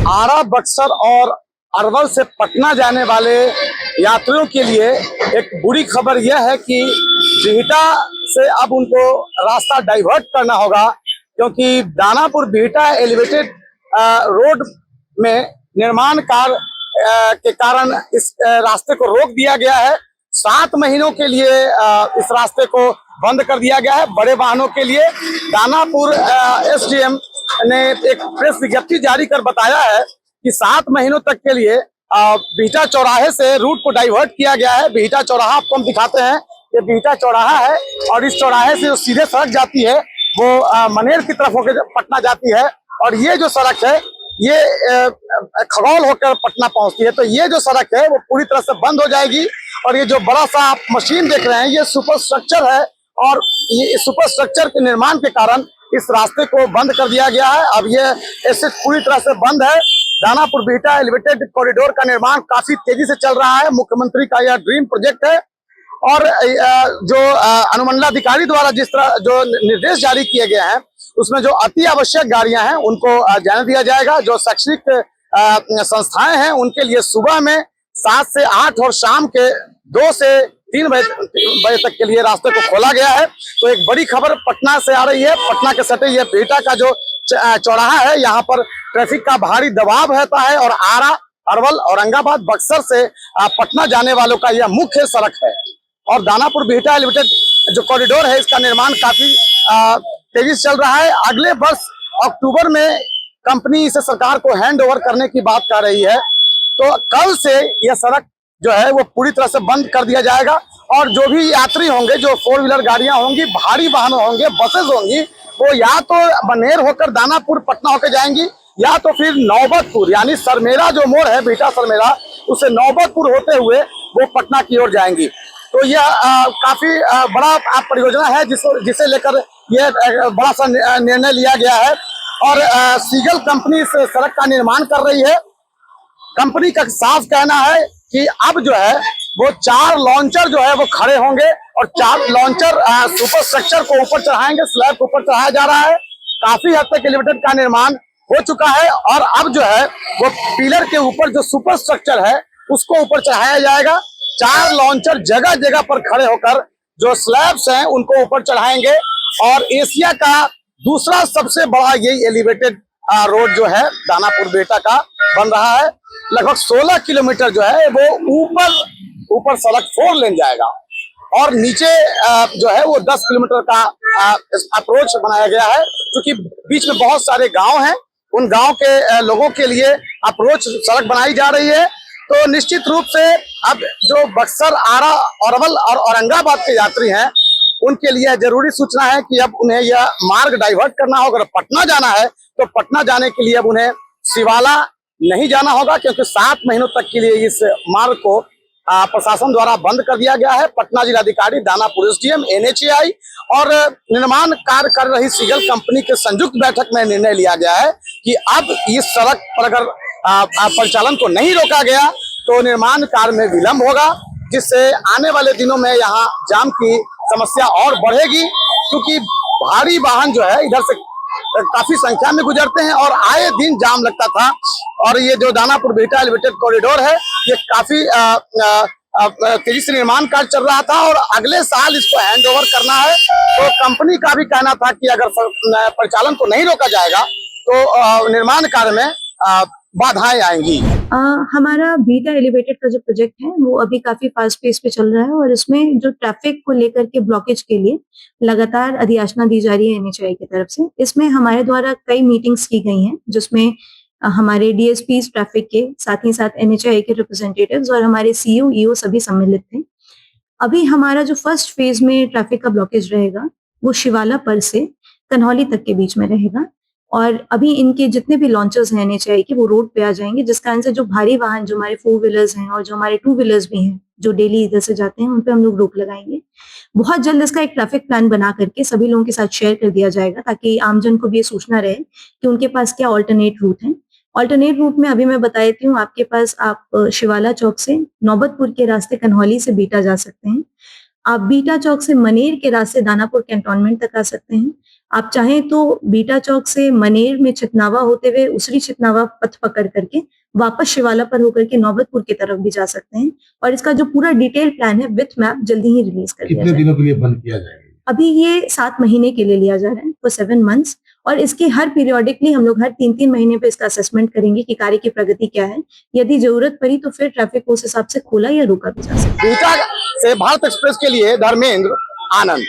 आरा, बक्सर और अरवल से पटना जाने वाले यात्रियों के लिए एक बुरी खबर यह है कि बिहटा से अब उनको रास्ता डाइवर्ट करना होगा, क्योंकि दानापुर बिहटा एलिवेटेड रोड में निर्माण कार्य के कारण इस रास्ते को रोक दिया गया है। 7 महीनों के लिए इस रास्ते को बंद कर दिया गया है बड़े वाहनों के लिए। दानापुर एसडीएम ने एक प्रेस विज्ञप्ति जारी कर बताया है कि 7 महीनों तक के लिए बिहटा चौराहे से रूट को डाइवर्ट किया गया है। बिहटा चौराहा आपको हम दिखाते हैं, ये बिहटा चौराहा है और इस चौराहे से जो सीधे सड़क जाती है वो मनेर की तरफ होकर पटना जाती है, और ये जो सड़क है ये खगौल होकर पटना पहुंचती है। तो ये जो सड़क है वो पूरी तरह से बंद हो जाएगी, और ये जो बड़ा सा आप मशीन देख रहे हैं ये सुपर स्ट्रक्चर है, और ये सुपर स्ट्रक्चर के निर्माण के कारण इस रास्ते को बंद कर दिया गया है। अब ये ऐसे पूरी तरह से बंद है। दानापुर बिहटा एलिवेटेड कॉरिडोर का निर्माण काफी तेजी से चल रहा है। मुख्यमंत्री का यह ड्रीम प्रोजेक्ट है, और जो अनुमंडलाधिकारी द्वारा जिस तरह जो निर्देश जारी किए गए हैं उसमें जो अति आवश्यक गाड़ियां हैं उनको जाने दिया जाएगा। जो शैक्षणिक संस्थाएं हैं उनके लिए सुबह में 7 से 8 और शाम के 2 से 3 बजे तक के लिए रास्ते को खोला गया है। तो एक बड़ी खबर पटना से आ रही है। पटना के सटे ये बिहटा का जो चौराहा है, यहाँ पर ट्रैफिक का भारी दबाव रहता है, और आरा, अरवल, औरंगाबाद, बक्सर से पटना जाने वालों का यह मुख्य सड़क है। और दानापुर बिहटा एलिवेटेड जो कॉरिडोर है इसका निर्माण काफी तेजी से चल रहा है। अगले वर्ष अक्टूबर में कंपनी इसे सरकार को हैंड ओवर करने की बात कर रही है। तो कल से यह सड़क जो है वो पूरी तरह से बंद कर दिया जाएगा, और जो भी यात्री होंगे, जो 4 व्हीलर गाड़ियां होंगी, भारी वाहन होंगे, बसेज होंगी, वो या तो बनेर होकर दानापुर पटना होकर जाएंगी, या तो फिर नौबतपुर यानी सरमेरा जो मोड़ है बिहटा सरमेरा, उससे नौबतपुर होते हुए वो पटना की ओर जाएंगी। तो यह काफी बड़ा परियोजना है जिसे लेकर यह बड़ा सा निर्णय लिया गया है, और सीगल कंपनी इस सड़क का निर्माण कर रही है। कंपनी का साफ कहना है कि अब जो है वो 4 लॉन्चर जो है वो खड़े होंगे, और 4 लॉन्चर सुपर स्ट्रक्चर को ऊपर चढ़ाएंगे, स्लैब को ऊपर चढ़ाया जा रहा है। काफी हद तक एलिवेटेड का निर्माण हो चुका है, और अब जो है वो पिलर के ऊपर जो सुपर स्ट्रक्चर है उसको ऊपर चढ़ाया जाएगा। 4 लॉन्चर जगह जगह पर खड़े होकर जो स्लैब्स हैं उनको ऊपर चढ़ाएंगे, और एशिया का दूसरा सबसे बड़ा यही एलिवेटेड रोड जो है दानापुर बिहटा का बन रहा है। लगभग 16 किलोमीटर जो है वो ऊपर सड़क 4 लेन जाएगा, और नीचे जो है वो 10 किलोमीटर का अप्रोच बनाया गया है, क्योंकि बीच में बहुत सारे गांव हैं। उन गांव के लोगों के लिए अप्रोच सड़क बनाई जा रही है। तो निश्चित रूप से अब जो बक्सर, आरा, अरवल और औरंगाबाद के यात्री हैं उनके लिए जरूरी सूचना है कि अब उन्हें यह मार्ग डाइवर्ट करना होगा। अगर पटना जाना है तो पटना जाने के लिए अब उन्हें शिवाला नहीं जाना होगा, क्योंकि 7 महीनों तक के लिए इस मार्ग को प्रशासन द्वारा बंद कर दिया गया है। पटना जिलाधिकारी, दानापुर एसडीएम, एनएचएआई और निर्माण कार्य कर रही सीगल कंपनी के संयुक्त बैठक में निर्णय लिया गया है कि अब इस सड़क पर अगर परिचालन को नहीं रोका गया तो निर्माण कार्य में विलंब होगा, जिससे आने वाले दिनों में यहाँ जाम की समस्या और बढ़ेगी, क्योंकि भारी वाहन जो है इधर से काफी संख्या में गुजरते हैं और आए दिन जाम लगता था। और ये जो दानापुर बिहटा एलिवेटेड कॉरिडोर है ये काफी तेजी से निर्माण कार्य चल रहा था, और अगले साल इसको हैंड ओवर करना है। तो कंपनी का भी कहना था कि अगर परिचालन को नहीं रोका जाएगा तो निर्माण कार्य में बाधाएं आएंगी। हमारा बिहटा एलिवेटेड का जो प्रोजेक्ट है वो अभी काफी फास्ट पेस पे चल रहा है, और इसमें जो ट्रैफिक को लेकर के ब्लॉकेज के लिए लगातार अधियाचना दी जा रही है एनएचएआई की तरफ से। इसमें हमारे द्वारा कई मीटिंग्स की गई हैं, जिसमें हमारे डीएसपी ट्रैफिक के साथ ही साथ एनएचएआई के रिप्रेजेंटेटिव्स और हमारे सीईओ, ईओ सभी सम्मिलित थे। अभी हमारा जो फर्स्ट फेज में ट्रैफिक का ब्लॉकेज रहेगा वो शिवाला पर से कन्हौली तक के बीच में रहेगा, और अभी इनके जितने भी लॉन्चर्स हैं एनएचएआई के वो रोड पे आ जाएंगे, जिस कारण से जो भारी वाहन, जो हमारे 4 व्हीलर्स हैं और जो हमारे 2 व्हीलर्स भी हैं जो डेली इधर से जाते हैं, उन पे हम लोग रोक लगाएंगे। बहुत जल्द इसका एक ट्रैफिक प्लान बना करके सभी लोगों के साथ शेयर कर दिया जाएगा, ताकि आमजन को भी ये सूचना रहे कि उनके पास क्या ऑल्टरनेट रूट है। ऑल्टरनेट रूट में अभी मैं बता देती हूँ, आपके पास आप शिवाला चौक से नौबतपुर के रास्ते कन्हौली से बिहटा जा सकते हैं। आप बीटा चौक से मनेर के रास्ते दानापुर कैंटोनमेंट तक आ सकते हैं। आप चाहें तो बीटा चौक से मनेर में चितनावा होते हुए उसरी चितनावा पथ पकड़ करके वापस शिवाला पर होकर के नौबतपुर की तरफ भी जा सकते हैं। और इसका जो पूरा डिटेल प्लान है विथ मैप जल्दी ही रिलीज कर दिया कितने जाएगा। दिनों के लिए बंद किया जाएगा? अभी ये 7 महीने के लिए लिया जा रहा है, फॉर 7 months। और इसके हर पीरियोडिकली हम लोग हर 3-3 महीने पे इसका असेसमेंट करेंगे कि कार्य की प्रगति क्या है। यदि जरूरत पड़ी तो फिर ट्रैफिक को उस हिसाब से खोला या रोका भी जा सकता है। बिहटा से भारत एक्सप्रेस के लिए धर्मेंद्र आनंद।